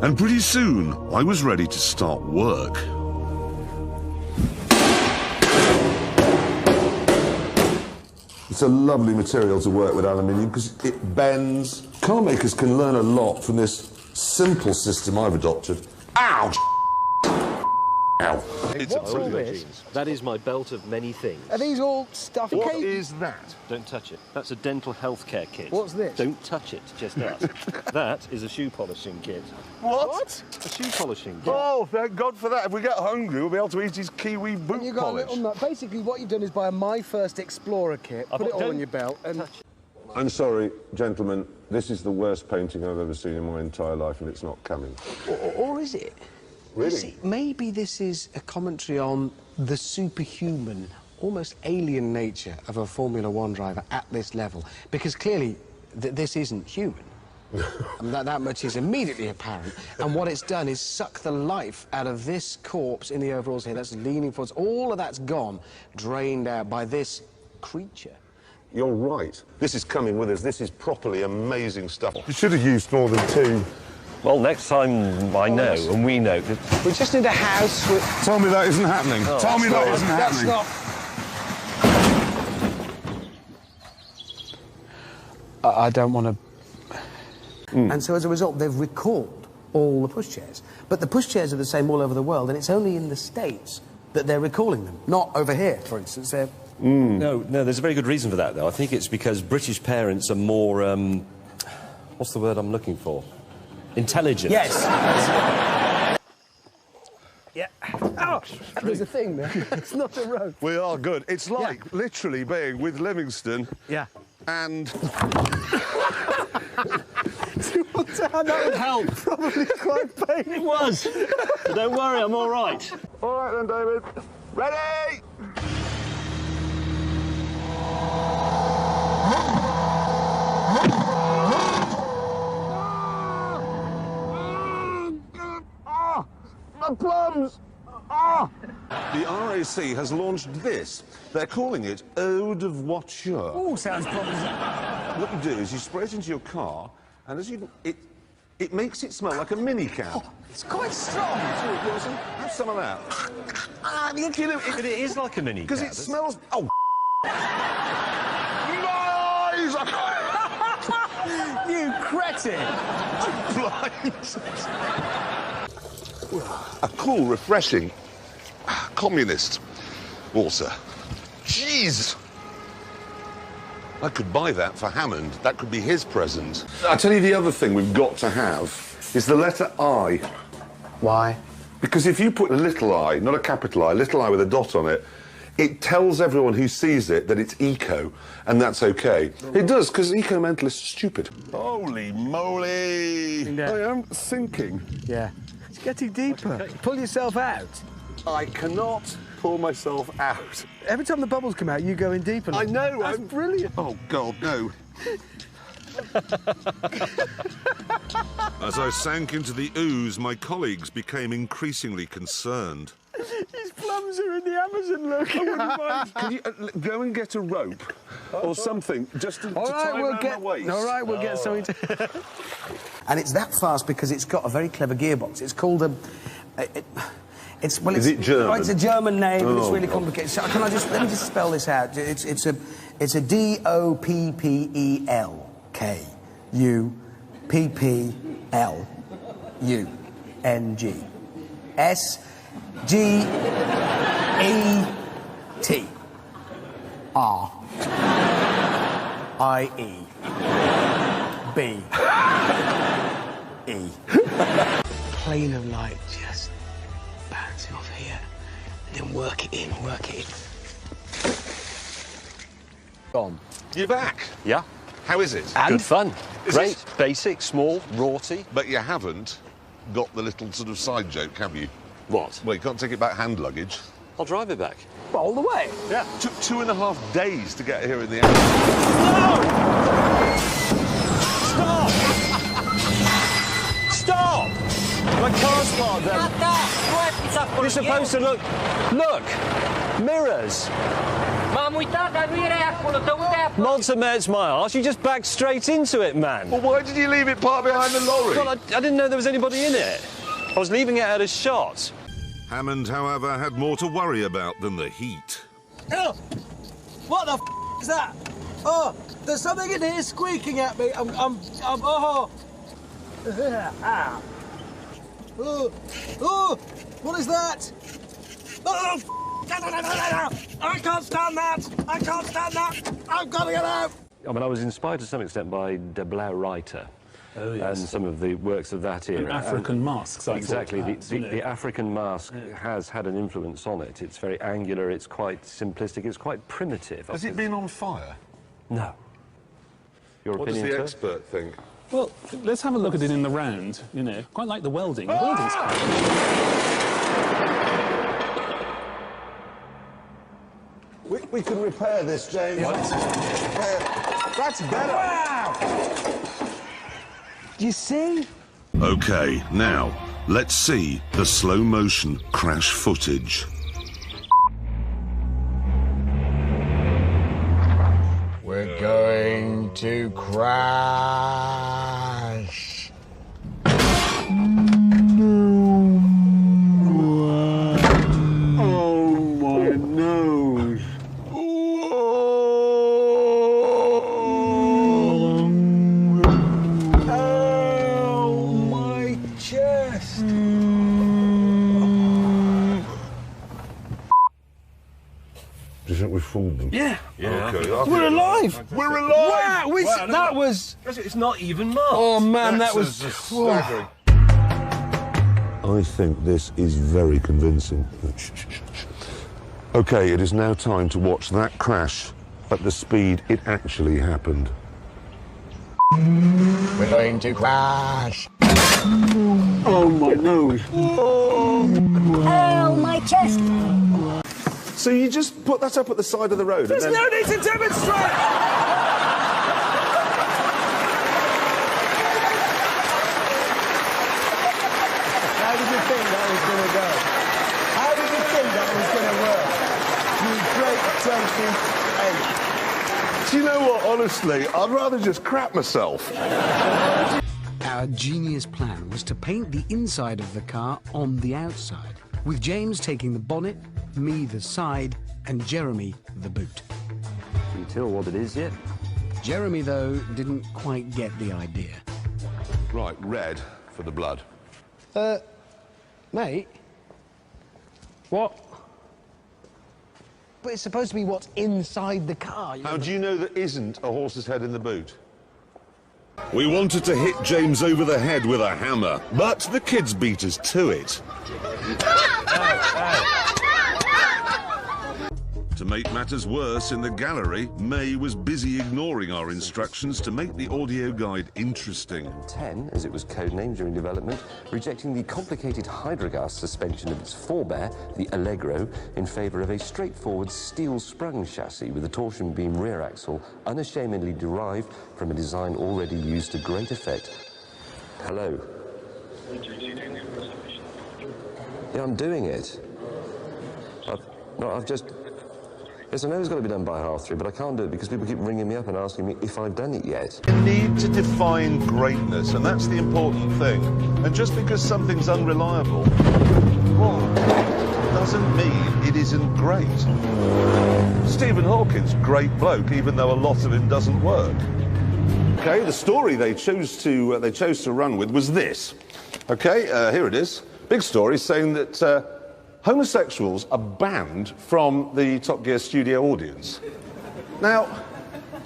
And pretty soon, I was ready to start work. It's a lovely material to work with, aluminium, because it bends. Car makers can learn a lot from this simple system I've adopted. Ow! Ow. It's What's all this? That is my belt of many things. Are these all stuff? What is that? Don't touch it. That's a dental health care kit. What's this? Don't touch it, just ask. That is a shoe polishing kit. What? A shoe polishing kit. Oh, thank God for that. If we get hungry, we'll be able to eat his kiwi boot You got a polish. little nut. Basically, what you've done is buy a My First Explorer kit, put it all on your belt, and... I'm sorry, gentlemen. This is the worst painting I've ever seen in my entire life, and it's not coming. Or is it? Really? Maybe this is a commentary on the superhuman, almost alien nature of a Formula One driver at this level. Because clearly, this isn't human. And that much is immediately apparent. And what it's done is suck the life out of this corpse in the overalls here. That's leaning forwards. All of that's gone, drained out by this creature. You're right. This is coming with us. This is properly amazing stuff. You should have used more than two. Well, next time I know, and we know. We just need a house with... Tell me that isn't happening. Tell me that isn't happening. That's not... I don't want to... And so, as a result, they've recalled all the pushchairs. But the pushchairs are the same all over the world, and it's only in the States that they're recalling them. Not over here, for instance. They're... No, there's a very good reason for that, though. I think it's because British parents are more, what's the word I'm looking for? Intelligent. Yes. Yeah. Oh, there's a thing there. It's not a rope. We are good. It's like literally being with Livingston. Yeah. And... That would help. Probably quite painful. It was. But don't worry, I'm all right. All right then, David. Ready? My plums! Ah! The RAC has launched this. They're calling it Eau de Voiture. Oh, sounds promising. What you do is you spray it into your car, and as you... It makes it smell like a minicab. Oh, it's quite strong. Have some of that. Look at it. But it is like a mini. Because it smells... Oh, nice! You cretin! A cool, refreshing, communist water. Jeez! I could buy that for Hammond. That could be his present. I'll tell you the other thing we've got to have is the letter I. Why? Because if you put a little I, not a capital I, little I with a dot on it, it tells everyone who sees it that it's eco, and that's okay. It does, because eco-mentalists are stupid. Holy moly! Yeah. I am sinking. Yeah. It's getting deeper. Pull yourself out. I cannot pull myself out. Every time the bubbles come out, you go in deeper. I know, That's I'm brilliant. Oh, God, no. As I sank into the ooze, my colleagues became increasingly concerned. His plums are in the Amazon, look. I wouldn't mind. Can you go and get a rope or something just to tie around my waist? All right, we'll get something to... And it's that fast because it's got a very clever gearbox. It's called a... Is it German? Oh, it's a German name, and it's really God. complicated. So let me just spell this out. It's a DOPPELKUPPLUNG. SGETRIEBE. Plane of light just bouncing off here, and then work it in. Gone. You're back. Yeah. How is it? Good fun. Is Great. it? Basic, small, rorty. But you haven't got the little sort of side joke, have you? What? Well, you can't take it back hand luggage. I'll drive it back. All the way. Yeah. Took 2.5 days to get here in the end. Stop! Stop! My car's parked there. You're supposed to look. Look! Mirrors! Not to Met's my arse, you just backed straight into it, man. Well, why did you leave it parked behind the lorry? Well, I didn't know there was anybody in it. I was leaving it out of shot. Hammond, however, had more to worry about than the heat. Oh, what the f is that? Oh, there's something in here squeaking at me. Oh. Oh, what is that? Oh, I can't stand that. I can't stand that. I've got to get out. I mean, I was inspired to some extent by De Blauw-Reiter. Oh, yes. And some of the works of that era. And African masks, exactly. The African mask has had an influence on it. It's very angular, it's quite simplistic, it's quite primitive. Has it been on fire? No. Your What does opinion, the sir? expert think? Well, let's have a look at it in the round, you know. Quite like the welding. The welding's We can repair this, James. That's better. Wow! You see? OK, now, let's see the slow-motion crash footage. We're going to crash. Oh, my nose. Oh, my chest. Do you think we fooled them? Yeah. Okay. We're alive! We're alive! Wow, that was... It's not even marked. Oh, man, that was... staggering. I think this is very convincing. OK, it is now time to watch that crash at the speed it actually happened. We're going to crash. Oh, my nose. Oh, my chest. So you just put that up at the side of the road There's no need to demonstrate! How did you think that was going to go? How did you think that was going to work? You great 28. Do you know what, honestly, I'd rather just crap myself. Our genius plan was to paint the inside of the car on the outside, with James taking the bonnet, me the side, and Jeremy the boot. Can you tell what it is yet? Jeremy, though, didn't quite get the idea. Right, red for the blood. Mate? What? But it's supposed to be what's inside the car. How do you know there isn't a horse's head in the boot? We wanted to hit James over the head with a hammer, but the kids beat us to it. To make matters worse, in the gallery, May was busy ignoring our instructions to make the audio guide interesting. 10, as it was codenamed during development, rejecting the complicated Hydrogas suspension of its forebear, the Allegro, in favour of a straightforward steel-sprung chassis with a torsion beam rear axle, unashamedly derived from a design already used to great effect. Hello. Yeah, I'm doing it. I've just... Yes, I know it's got to be done by 3:30, but I can't do it because people keep ringing me up and asking me if I've done it yet. You need to define greatness, and that's the important thing. And just because something's unreliable, well, doesn't mean it isn't great. Stephen Hawking's great bloke, even though a lot of him doesn't work. Okay, the story they chose to run with was this. Okay, here it is. Big story saying that homosexuals are banned from the Top Gear studio audience. Now,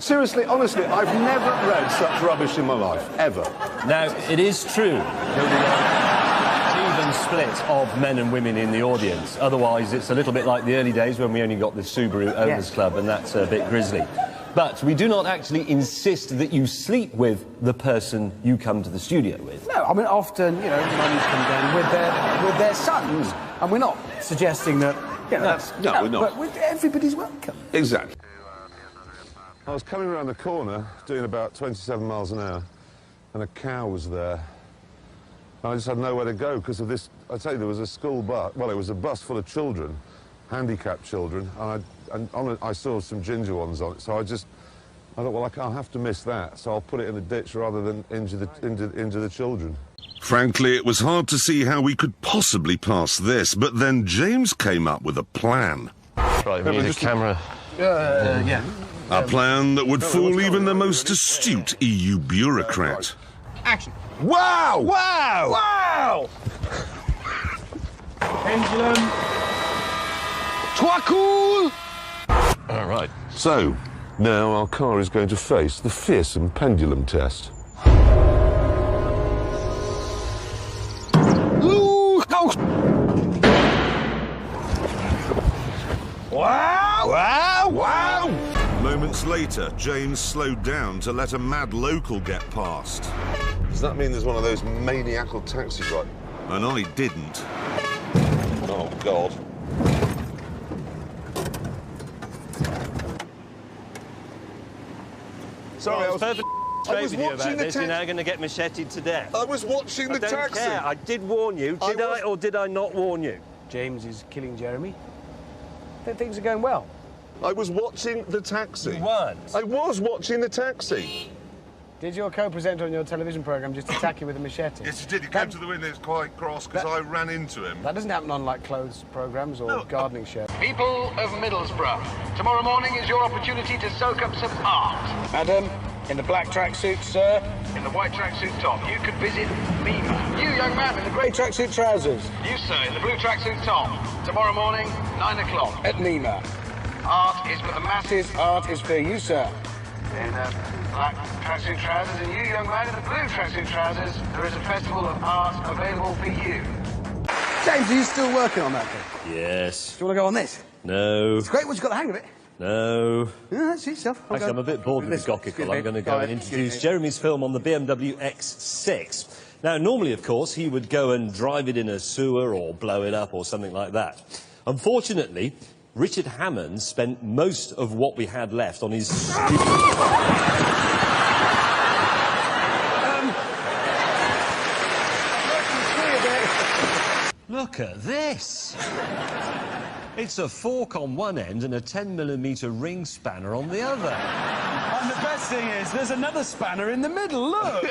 seriously, honestly, I've never read such rubbish in my life, ever. Now, it is true that we have an even split of men and women in the audience. Otherwise, it's a little bit like the early days when we only got the Subaru Owners Club, and that's a bit grisly. But we do not actually insist that you sleep with the person you come to the studio with. No, I mean, often, you know, mummies come down with their sons, and we're not suggesting that, you know, that's... No, we're not. But everybody's welcome. Exactly. I was coming around the corner, doing about 27 miles an hour, and a cow was there. And I just had nowhere to go because of this. I tell you, there was a school bus. Well, it was a bus full of children, handicapped children, and I saw some ginger ones on it, so I thought, well, I'll have to miss that, so I'll put it in the ditch rather than into the children. Frankly, it was hard to see how we could possibly pass this, but then James came up with a plan. Right, we need a camera. Yeah. A plan that would fool even the most astute EU bureaucrat. Action. Wow! Wow! Wow! Pendulum. Trois cool! All right. So, now our car is going to face the fearsome pendulum test. Wow! Wow! Wow! Moments later, James slowed down to let a mad local get past. Does that mean there's one of those maniacal taxi drivers? And I didn't. Oh, God. Sorry, I was perfectly straight with you watching about the this. You're now going to get macheted to death. I was watching the I don't taxi. care. I did warn you. Did I or did I not warn you? James is killing Jeremy. Then things are going well. I was watching the taxi. You weren't. I was watching the taxi. Did your co-presenter on your television programme just attack you with a machete? Yes, he did. He came to the window. It's quite cross because I ran into him. That doesn't happen on, like, clothes programmes or gardening shows. People of Middlesbrough, tomorrow morning is your opportunity to soak up some art. Madam, in the black tracksuit, sir. In the white tracksuit top, you could visit Mima. You, young man, in the Grey tracksuit trousers. You, sir, in the blue tracksuit top. Tomorrow morning, 9 o'clock. At Nima. Art is for the masses. Art is for you, sir. In the black tracksuit trousers, and you, young man, in the blue tracksuit trousers, there is a festival of art available for you. James, are you still working on that thing? Yes. Do you want to go on this? No. It's great once you've got the hang of it. No. Yeah, suit yourself. Actually, I'm a bit bored with the Gockicle. I'm going to go and introduce Jeremy's film on the BMW X6. Now, normally, of course, he would go and drive it in a sewer or blow it up or something like that. Unfortunately, Richard Hammond spent most of what we had left on his Look at this! It's a fork on one end and a 10mm ring spanner on the other. And the best thing is, there's another spanner in the middle, look!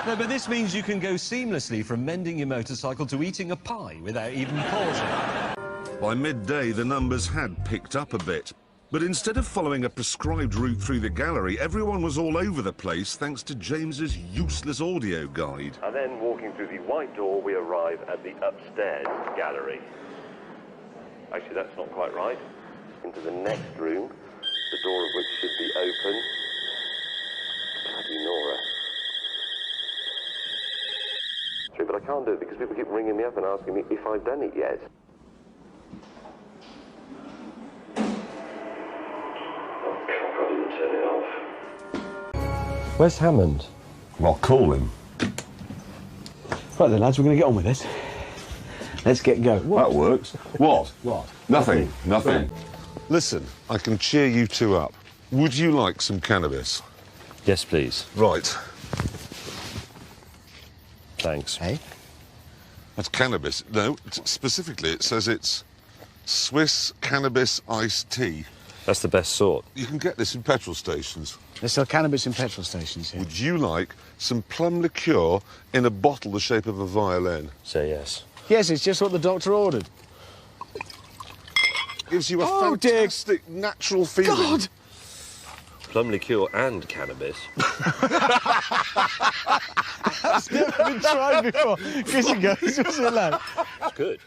No, but this means you can go seamlessly from mending your motorcycle to eating a pie without even pausing. By midday, the numbers had picked up a bit. But instead of following a prescribed route through the gallery, everyone was all over the place thanks to James's useless audio guide. And then, walking through the white door, we arrive at the upstairs gallery. Actually, that's not quite right. Into the next room, the door of which should be open. Bloody Nora. True, but I can't do it because people keep ringing me up and asking me if I've done it yet. Turn it off. Where's Hammond? Well, call him. Right then, lads, we're going to get on with this. Let's get going. That works. What? What? Nothing. Nothing. Listen, I can cheer you two up. Would you like some cannabis? Yes, please. Right. Thanks. Hey? That's cannabis. No, specifically it says it's Swiss cannabis iced tea. That's the best sort. You can get this in petrol stations. They sell cannabis in petrol stations here. Would you like some plum liqueur in a bottle the shape of a violin? Say yes. Yes, it's just what the doctor ordered. Gives you a fantastic natural feeling. God! Plum liqueur and cannabis. That's never been tried before. Chris goes, what's it like? It's good.